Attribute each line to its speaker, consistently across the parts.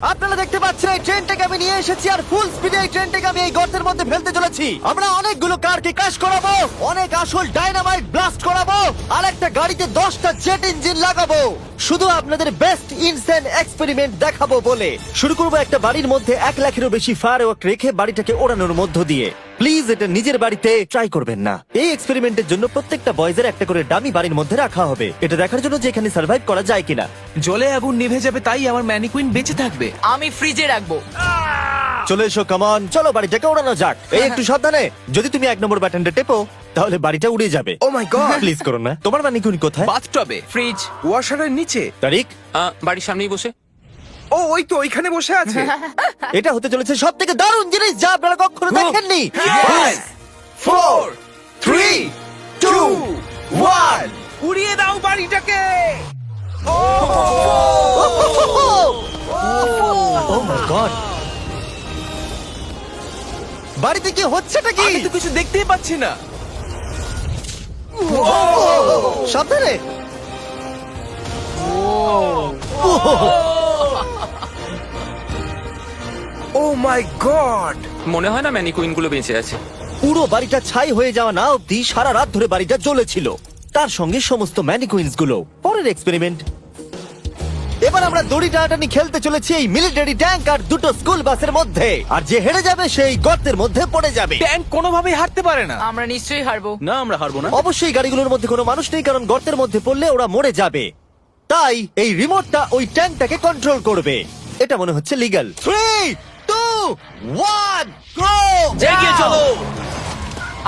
Speaker 1: আপনারা দেখতে পাচ্ছেন এই ট্রেনটাকে আমি নিয়ে এসেছি আর ফুল স্পিডে এই ট্রেনটাকে আমি এই গর্তের মধ্যে ফেলতে চলেছি। আমরা অনেকগুলো কারকে ক্র্যাশ করাবো, অনেক আসল ডাইনামাইট ব্লাস্ট করাবো, আর একটা গাড়িতে 10টা জেট ইঞ্জিন লাগাবো, শুধু আপনাদের বেস্ট ইনসেন এক্সপেরিমেন্ট দেখাবো বলে। শুরু করবো একটা বাড়ির মধ্যে 1 লাখেরও বেশি ফায়ারওয়ার্ক রেখে বাড়িটাকে ওড়ানোর মধ্য দিয়ে। প্লিজ এটা নিজের বাড়িতে ট্রাই করবেন না। এই এক্সপেরিমেন্টের জন্য প্রত্যেকটা বয়েজের একটা করে ডামি বাড়ির মধ্যে রাখা হবে, এটা দেখার জন্য যে এখানে সার্ভাইভ করা যায় কিনা।
Speaker 2: জলে আগুন নিভে যাবে, তাই আমার ম্যানিকুইন বেঁচে থাকবে।
Speaker 3: আমি ফ্রিজে রাখবো।
Speaker 1: চলে এসো, কামন, চলো বাড়িটাকে ওড়ানো যাক। এই একটু সাবধানে, যদি তুমি 1 নম্বর বাটনটা টেপো তাহলে বাড়িটা উড়ে যাবে।
Speaker 2: ও মাই গড!
Speaker 1: প্লিজ করো না। তোমার মানিকুনি কোথায়?
Speaker 2: বাথটবে,
Speaker 3: ফ্রিজ
Speaker 2: ওয়াশারের নিচে।
Speaker 1: তারিক,
Speaker 4: বাড়ির সামনেই বসে।
Speaker 2: ও ওই তো ওইখানে বসে আছে।
Speaker 1: এটা হতে চলেছে সব থেকে দারুণ জিনিস যা আপনারা কখনো দেখেননি।
Speaker 2: 4 3 2 1 উড়িয়ে দাও বাড়িটাকে।
Speaker 1: ও মাই গড, বাড়িতে কি হচ্ছেটা কি?
Speaker 2: আমি তো কিছু দেখতেই পাচ্ছি না।
Speaker 1: সাবধানে।
Speaker 2: ও মাই গড!
Speaker 4: মনে হয় না ম্যানিকুইন গুলো বেঁচে আছে।
Speaker 1: পুরো বাড়িটা ছাই হয়ে যাওয়া না অব্দি সারা রাত ধরে বাড়িটা জ্বলেছিল, তার সঙ্গে সমস্ত ম্যানিকুইন্স গুলো। পরের এক্সপেরিমেন্ট, এবার আমরা দড়ি টানাটানি খেলতে চলেছি এই মিলিটারি ট্যাঙ্ক আর 2টো স্কুল বাসের মধ্যে, আর যে হেরে যাবে সেই গর্তের মধ্যে পড়ে যাবে।
Speaker 2: ট্যাঙ্ক কোনোভাবেই হারতে পারে না।
Speaker 3: আমরা নিশ্চয়ই হারবো।
Speaker 2: না, আমরা হারবো না।
Speaker 1: অবশ্যই গাড়িগুলোর মধ্যে কোনো মানুষ নেই, কারণ গর্তের মধ্যে পড়লে ওরা মরে যাবে। তাই এই রিমোটটা ওই ট্যাঙ্কটাকে কন্ট্রোল করবে। এটা মনে হচ্ছে লিগ্যাল। 3 2 1 গো!
Speaker 2: এগিয়ে চলো।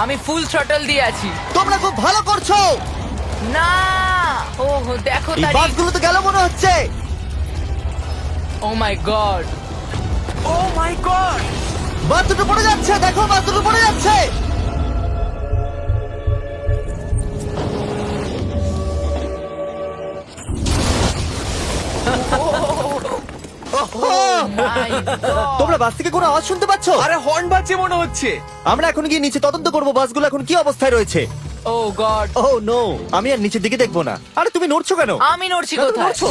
Speaker 3: আমি ফুল থ্রটল দিয়ে আছি।
Speaker 1: তোমরা খুব ভালো করছো।
Speaker 3: না, ও দেখো
Speaker 1: এই
Speaker 3: তারিখ।
Speaker 1: বাসগুলো তো গেল মনে হচ্ছে।
Speaker 3: ও মাই গড,
Speaker 2: ও মাই গড!
Speaker 1: বাস দুটো পড়ে যাচ্ছে, দেখো বাস দুটো পড়ে যাচ্ছে। তোমরা বাস থেকে কোনো আওয়াজ শুনতে পাচ্ছ?
Speaker 2: আরে হর্ন বাজছে মনে হচ্ছে।
Speaker 1: আমরা এখন গিয়ে নিচে তদন্ত করবো বাসগুলো এখন কি অবস্থায় রয়েছে।
Speaker 3: ও গড,
Speaker 1: ও নো, আমি আর নিচের দিকে দেখবো না। আরে তুমি নড়ছো কেন?
Speaker 3: আমি নড়ছি
Speaker 1: কেন
Speaker 3: কোথায়?
Speaker 1: নড়ছো?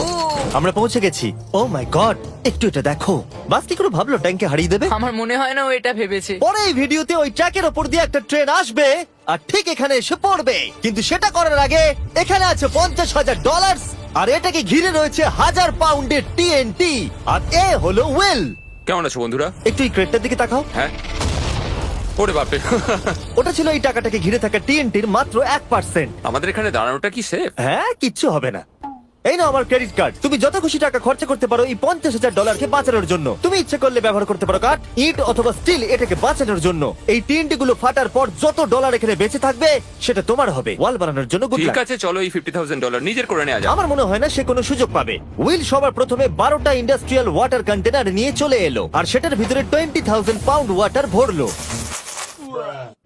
Speaker 1: আমরা পৌঁছে গেছি। ও মাই গড, একটু এটা দেখো। বাস কি করে ভাবলো ট্যাঙ্কে হারিয়ে দেবে?
Speaker 3: আমার মনে হয় না ও এটা ভেবেছে।
Speaker 1: পরে এই ভিডিওতে ওই ট্র্যাকের ওপর দিয়ে একটা ট্রেন আসবে আর ঠিক এখানে এসে পড়বে, কিন্তু সেটা করার আগে এখানে আছে $50,000 আর এটাকে ঘিরে রয়েছে 1000 পাউন্ডের টিএনটি, আর এ হলো ওয়েল।
Speaker 4: কেমন আছো বন্ধুরা?
Speaker 1: একটু এই ক্রেটটার দিকে তাকাও।
Speaker 4: হ্যাঁ, ওরে বাপরে।
Speaker 1: ওটা ছিল এই টাকাটাকে ঘিরে থাকা টিএনটির মাত্র 1%।
Speaker 4: আমাদের এখানে দাঁড়ানোটা কি সেফ?
Speaker 1: হ্যাঁ, কিচ্ছু হবে না। এই নাও আমার ক্রেডিট কার্ড, তুমি যত খুশি টাকা খরচা করতে পারো এই $50,000 বাঁচানোর জন্য। তুমি ইচ্ছে করলে ব্যবহার করতে পারো কাঠ, ইট অথবা স্টিল এটাকে বাঁচানোর জন্য। এই টিএনটি গুলো ফাটার পর যত ডলার এখানে বেঁচে থাকবে সেটা তোমার হবে। ওয়াল বানানোর জন্য গুড
Speaker 4: ঠিক
Speaker 1: লাক।
Speaker 4: আছে, চলো এই $50,000 নিজের করে নেওয়া যাক।
Speaker 1: আমার মনে হয় না সে কোনো সুযোগ পাবে। উইল সবার প্রথমে 12টা ইন্ডাস্ট্রিয়াল ওয়াটার কন্টেনার নিয়ে চলে এলো আর সেটার ভিতরে 20,000 পাউন্ড ওয়াটার ভরলো।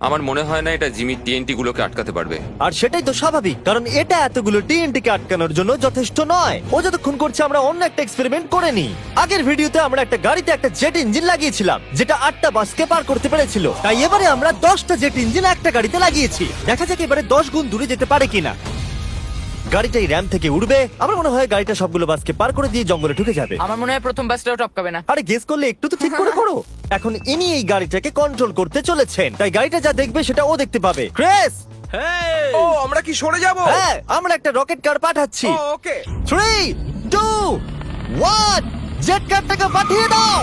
Speaker 4: আমার মনে হয় না এটা জিমি টিএনটি গুলোকে আটকাতে পারবে।
Speaker 1: আর সেটাই তো স্বাভাবিক, কারণ এটা এতগুলো টিএনটি কে আটকানোর জন্য যথেষ্ট নয়। ও যতক্ষণ করছে আমরা অন্য একটা এক্সপেরিমেন্ট করে নিই। আগের ভিডিওতে আমরা একটা গাড়িতে একটা জেট ইঞ্জিন লাগিয়েছিলাম যেটা 8টা বাসকে পার করতে পেরেছিল, তাই এবারে আমরা 10টা জেট ইঞ্জিন একটা গাড়িতে লাগিয়েছি। দেখা যাক এবারে 10 গুণ দূরে যেতে পারে কিনা। গাড়িটা এই র্যাম থেকে উঠবে। আমার মনে হয় গাড়িটা সবগুলো বাসকে পার করে দিয়ে জঙ্গলে ঢুকে যাবে।
Speaker 3: আমার মনে হয় প্রথম বাসটাও টপকাবে না।
Speaker 1: আরে গেস করলে একটু তো ঠিক করে করো। এখন ইনি এই গাড়িটাকে কন্ট্রোল করতে চলেছেন, তাই গাড়িটা যা দেখবে সেটা ও দেখতে পাবে। ক্রেস,
Speaker 2: ও আমরা কি সরে যাব?
Speaker 1: হ্যাঁ, আমরা একটা রকেট কার পাঠাচ্ছি।
Speaker 2: ওকে।
Speaker 1: 3 2 1 জেট কারটাকে পাঠিয়ে দাও।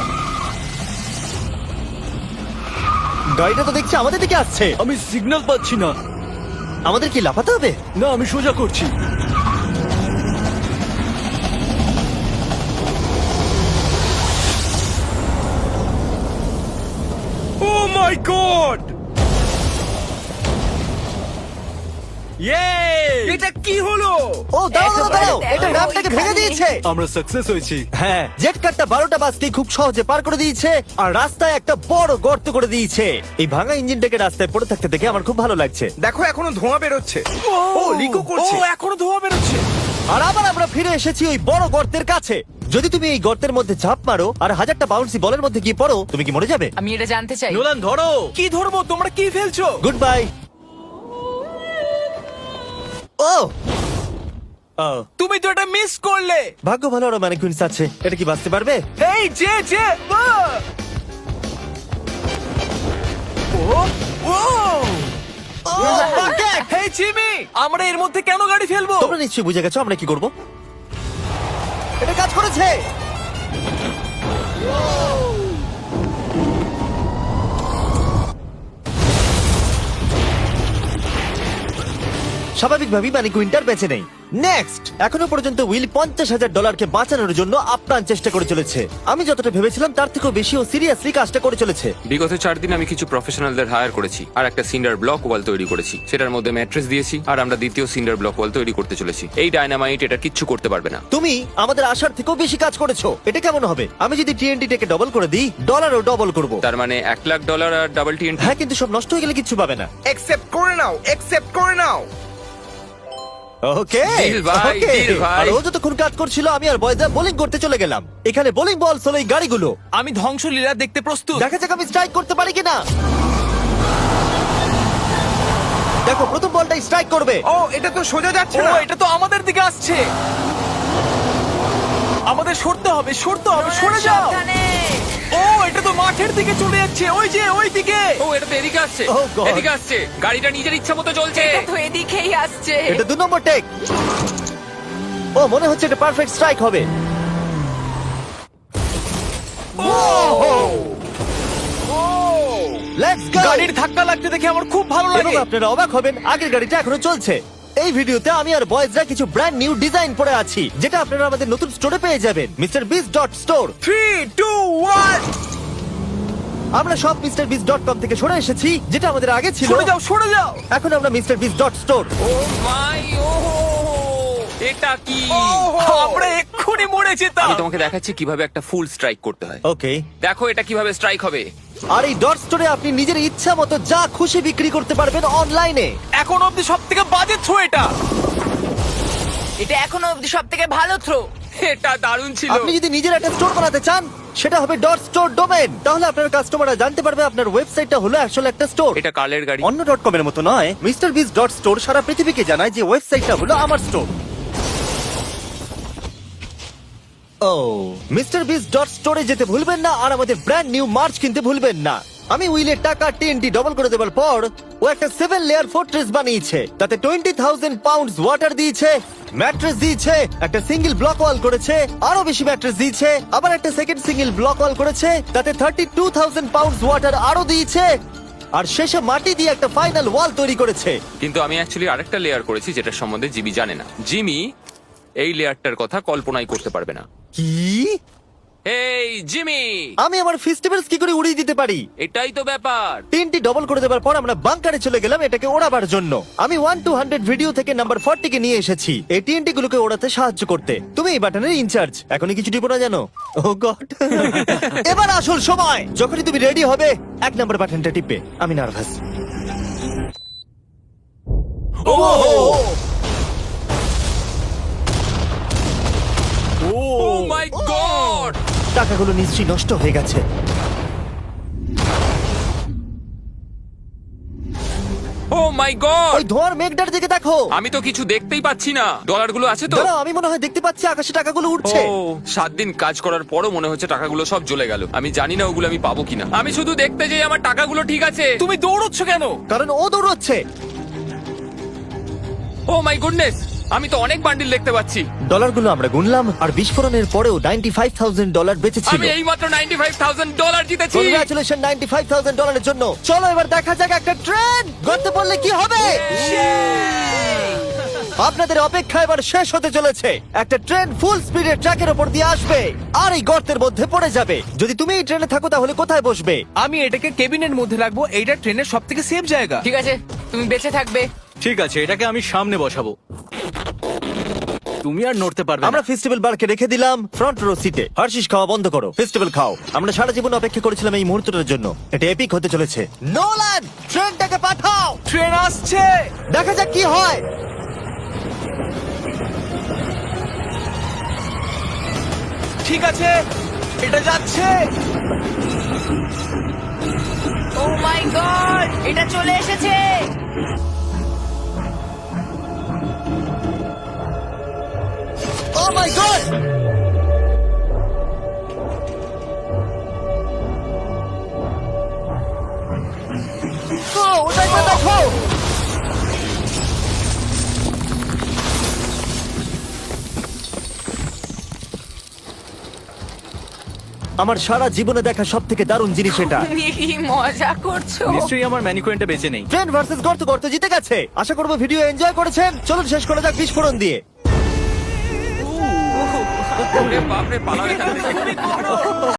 Speaker 1: গাড়িটা তো দেখছি আমাদের দিকে আসছে।
Speaker 5: আমি সিগন্যাল পাচ্ছি না।
Speaker 1: আমাদের কি লাফাতে হবে?
Speaker 5: না, আমি সোজা করছি।
Speaker 2: ও মাই গড! এটা কি হলো?
Speaker 1: ও দাঁড়াও দাঁড়াও দাঁড়াও,
Speaker 3: একেবারে
Speaker 1: এটা
Speaker 3: দেখো,
Speaker 1: র্যামটাকে ভেঙে
Speaker 3: ওইখানে।
Speaker 1: দিয়েছে।
Speaker 5: আমরা সাকসেস হয়েছি।
Speaker 1: হ্যাঁ, জেট কারটা 12টা বাসকে খুব সহজে পার করে দিয়েছে আর রাস্তায় একটা বড় গর্ত করে দিয়েছে। এই ভাঙা ইঞ্জিনটাকে রাস্তায় পড়ে থাকতে দেখে আমার খুব ভালো লাগছে।
Speaker 2: দেখো এখনো ধোঁয়া বেরোচ্ছে। ও লিকো করছে। ও এখনো ধোঁয়া বেরোচ্ছে।
Speaker 1: আর আবার আমরা ফিরে এসেছি ওই বড় গর্তের কাছে। যদি তুমি এই গর্তের মধ্যে ঝাঁপ মারো আর 1000টা বাউন্সি বলের মধ্যে গিয়ে পড়ো, তুমি কি মরে যাবে?
Speaker 3: আমি এটা জানতে চাই।
Speaker 5: নোলান ধরো।
Speaker 2: কি ধরবো? তোমরা কি ফেলছো?
Speaker 1: Good bye. ও ও,
Speaker 2: তুমি তো এটা মিস করলে।
Speaker 1: ভাগ্য ভালো আরো ম্যানিকুইন্স আছে। এটা কি বাঁচতে পারবে?
Speaker 2: এই যে ও ও
Speaker 1: bucket!
Speaker 2: হেই জিমি, আমরা এর মধ্যে কেন গাড়ি ফেলবো?
Speaker 1: তোমরা নিশ্চয়ই বুঝে গেছো আমরা কি করব। এটা কাজ করেছে। স্বাভাবিকভাবেই ম্যানিকুইনটার বেঁচে নেই। নেক্সট, এখনো পর্যন্ত উইল $50,000 বাঁচানোর জন্য আপ্রাণ চেষ্টা করে চলেছে। আমি যতটা ভেবেছিলাম তার থেকেও বেশি ও সিরিয়াসলি কাজটা করে চলেছে।
Speaker 4: বিগত 4 দিন আমি কিছু প্রফেশনালদের হায়ার করেছি আর একটা সিন্ডার ব্লক ওয়াল তৈরি করেছি। সেটার মধ্যে ম্যাট্রেস দিয়েছি আর আমরা দ্বিতীয় সিন্ডার ব্লক ওয়াল তৈরি করতে চলেছি। এই ডায়নামাইট এটা কিচ্ছু করতে পারবে না।
Speaker 1: তুমি আমাদের আশার থেকেও বেশি কাজ করেছো। এটা কেমন হবে? আমি যদি TNT-টাকে ডবল করে দিই, ডলারও ডবল করব।
Speaker 4: তার মানে $1,00,000 আর ডাবল TNT।
Speaker 1: হ্যাঁ, কিন্তু সব নষ্ট হয়ে গেলে কিচ্ছু পাবে না।
Speaker 2: অ্যাকসেপ্ট করে নাও, অ্যাকসেপ্ট করে নাও।
Speaker 1: ওকে,
Speaker 4: Deal ভাই,
Speaker 1: ওকে।
Speaker 4: deal ভাই।
Speaker 1: আর ও যতক্ষণ কাজ করছিল আমি আর বয়দা বোলিং করতে চলে গেলাম। এখানে বোলিং বল হলো এই গাড়িগুলো।
Speaker 2: আমি ধ্বংসলীলা দেখতে প্রস্তুত।
Speaker 1: দেখা যাক আমি স্ট্রাইক করতে পারি কিনা। দেখো, প্রথম বলটাই স্ট্রাইক করবে।
Speaker 2: ও, এটা তো সোজা যাচ্ছে না। এটা তো আমাদের দিকে আসছে। আমাদের সরতে হবে, সরতে হবে, সরে যাও।
Speaker 3: সাবধানে।
Speaker 2: ও, এটা তো মাঠের দিকে চলে যাচ্ছে। ওই যে ওই দিকে।
Speaker 4: ও, এটা তো এদিকে আসছে।
Speaker 1: Oh God!
Speaker 4: এদিকে আসছে। গাড়িটা নিজের ইচ্ছা মতো চলছে।
Speaker 3: এটা তো এদিকেই আসছে।
Speaker 1: এটা 2 নম্বর টেক। ও, মনে হচ্ছে এটা পারফেক্ট স্ট্রাইক হবে। Let's go.
Speaker 2: গাড়ির ধাক্কা লাগতে দেখে আমার খুব ভালো
Speaker 1: এবং
Speaker 2: লাগে।
Speaker 1: আপনারা অবাক হবেন, আগের গাড়িটা এখনো চলছে। এই ভিডিওতে আমি আর বয়েজরা কিছু ব্র্যান্ড নিউ ডিজাইন পরে আছি, যেটা আপনারা আমাদের নতুন স্টোরে পেয়ে যাবেন, MrBeast.store।
Speaker 2: 3, 2, 1
Speaker 1: আমরা সব MrBeast.com থেকে সরে এসেছি, যেটা আমাদের আগে ছিল।
Speaker 2: সরে যাও, সরে যাও।
Speaker 1: এখন আমরা MrBeast.store।
Speaker 4: ও মাই, ও এটা কি?
Speaker 2: আমরা এক্ষুনি মরে যেতাম।
Speaker 4: আমি তোমাকে দেখাচ্ছি কিভাবে একটা ফুল স্ট্রাইক করতে হয়।
Speaker 1: ওকে।
Speaker 4: দেখো এটা কিভাবে স্ট্রাইক হবে।
Speaker 1: আর এই ডট স্টোরে আপনি নিজের ইচ্ছা মতো যা খুশি বিক্রি করতে পারবেন অনলাইনে।
Speaker 2: এখন অব্দি সব থেকে বাজে থ্রো এটা।
Speaker 3: এটা এখনো অব্দি সব থেকে ভালো থ্রো।
Speaker 4: এটা দারুণ ছিল।
Speaker 1: আপনি যদি নিজের একটা স্টোর বানাতে চান, সেটা হবে ডট স্টোর ডোমেন। তাহলে আপনার কাস্টমাররা জানতে পারবে আপনার ওয়েবসাইটটা হলো আসলে একটা স্টোর।
Speaker 4: এটা কালের গাড়ি।
Speaker 1: অন্য .com এর মতো নয়। MrBeast.store সারা পৃথিবীকে জানায় যে ওয়েবসাইটটা হলো আমার স্টোর। ও, MrBeast.store-এ যেতে ভুলবেন না আর আমাদের ব্র্যান্ড নিউ মার্চ কিনতে ভুলবেন না। আমি উইলের টাকা TNT ডবল করে দেওয়ার পর ও একটা 7 লেয়ার ফোর্ট্রেস বানিয়েছে। তাতে 20,000 পাউন্ডস ওয়াটার দিয়েছে, ম্যাট্রেস দিয়েছে, একটা সিঙ্গেল ব্লক ওয়াল করেছে, আরো বেশি ম্যাট্রেস দিয়েছে, আবার একটা সেকেন্ড সিঙ্গেল ব্লক ওয়াল করেছে, তাতে 32,000 পাউন্ডস ওয়াটার আরো দিয়েছে, আর শেষে মাটি দিয়ে একটা ফাইনাল ওয়াল তৈরি করেছে।
Speaker 4: কিন্তু আমি অ্যাকচুয়ালি আরেকটা লেয়ার করেছি যেটা সম্বন্ধে জিমি জানে না। জিমি এই লেয়ারটার কথা কল্পনাই করতে পারবে না।
Speaker 1: কি?
Speaker 4: এই জিমি,
Speaker 1: আমি আমার ফেস্টিভ্যালস কি করে উড়িয়ে দিতে পারি?
Speaker 4: এটাই তো ব্যাপার।
Speaker 1: তিনটি ডবল করে দেওয়ার পর আমরা বাংকারে চলে গেলাম এটাকে ওড়াবার জন্য। আমি 1 to 100 ভিডিও থেকে নাম্বার 40 কে নিয়ে এসেছি এই TNT গুলোকে ওড়াতে সাহায্য করতে। তুমি এই বাটনের ইনচার্জ। এখনই কিছু টিপো না জানো? ও গড। এবার আসল সময়। যখনই তুমি রেডি হবে 1 নাম্বার বাটনটা টিপবে। আমি নার্ভাস। ও
Speaker 4: ও মাই গড,
Speaker 1: টাকাগুলো নিশ্চয়ই নষ্ট হয়ে গেছে।
Speaker 4: ও মাই গড,
Speaker 1: ওই ধোঁয়ার মেঘটার দিকে দেখো।
Speaker 4: আমি তো কিছু দেখতেই পাচ্ছি না। ডলারগুলো আছে তো?
Speaker 1: দাঁড়াও, আমি মনে হয় দেখতে পাচ্ছি আকাশে টাকাগুলো উঠছে।
Speaker 4: ও 7 দিন কাজ করার পরও মনে হচ্ছে টাকাগুলো সব জ্বলে গেল। আমি জানি না ওগুলো আমি পাবো কিনা। আমি শুধু দেখতে যাই আমার টাকাগুলো ঠিক আছে।
Speaker 2: তুমি দৌড়চ্ছ কেন?
Speaker 1: কারণ ও দৌড়চ্ছে।
Speaker 4: ও মাই গুডনেস, আমি তো অনেক বান্ডিল দেখতে পাচ্ছি।
Speaker 1: ডলারগুলো আমরা গুনলাম আর বিস্ফোরণের পরেও $95,000 বেঁচে ছিল।
Speaker 4: আমি এইমাত্র $95,000 জিতেছি।
Speaker 1: কংগ্রাচুলেশন $95,000 জন্য। চলো এবার দেখা যাক একটা ট্রেন গর্তে পড়লে কি হবে। আপনাদের অপেক্ষা এবার শেষ হতে চলেছে। একটা ট্রেন ফুল স্পিডে ট্র্যাকের উপর দিয়ে আসবে আর এই গর্তের মধ্যে পড়ে যাবে। যদি তুমি এই ট্রেনে থাকো তাহলে কোথায় বসবে?
Speaker 2: আমি এটাকে কেবিনের মধ্যে রাখবো। এইটা ট্রেনের সব থেকে সেফ জায়গা।
Speaker 3: ঠিক আছে, তুমি বেঁচে থাকবে।
Speaker 5: ঠিক আছে, এটাকে আমি সামনে বসাবো। তুমি আর নড়তে পারবে
Speaker 1: আমরা
Speaker 5: না।
Speaker 1: ফেস্টিভ্যাল বারকে রেখে দিলাম ফ্রন্ট রো সিটে। হার্শিস খাওয়া বন্ধ করো, ফেস্টিভ্যাল খাও। আমরা সারা জীবন অপেক্ষা করেছিলাম এই মুহূর্তটার জন্য। এটা এপিক হতে চলেছে। নোলান, ট্রেনটাকে পাঠাও।
Speaker 2: ট্রেন আসছে।
Speaker 1: দেখা যাক কি হয়।
Speaker 2: ঠিক আছে, এটা যাচ্ছে।
Speaker 3: ও মাই গড, এটা চলে এসেছে।
Speaker 1: ও মাই গড! ওটা একবার দেখো! আমার সারা জীবনে দেখা সব থেকে দারুণ জিনিস এটা।
Speaker 3: তুমি কি মজা করছো?
Speaker 5: নিশ্চয়ই আমার ম্যানিকুইনটা বেঁচে নেই।
Speaker 1: ট্রেন ভার্সেস গর্ত, গর্ত জিতে গেছে। আশা করবো ভিডিও এনজয় করেছেন। চলুন শেষ করা যাক বিস্ফোরণ দিয়ে।
Speaker 4: ওরে বাপরে, পালাও এখান থেকে।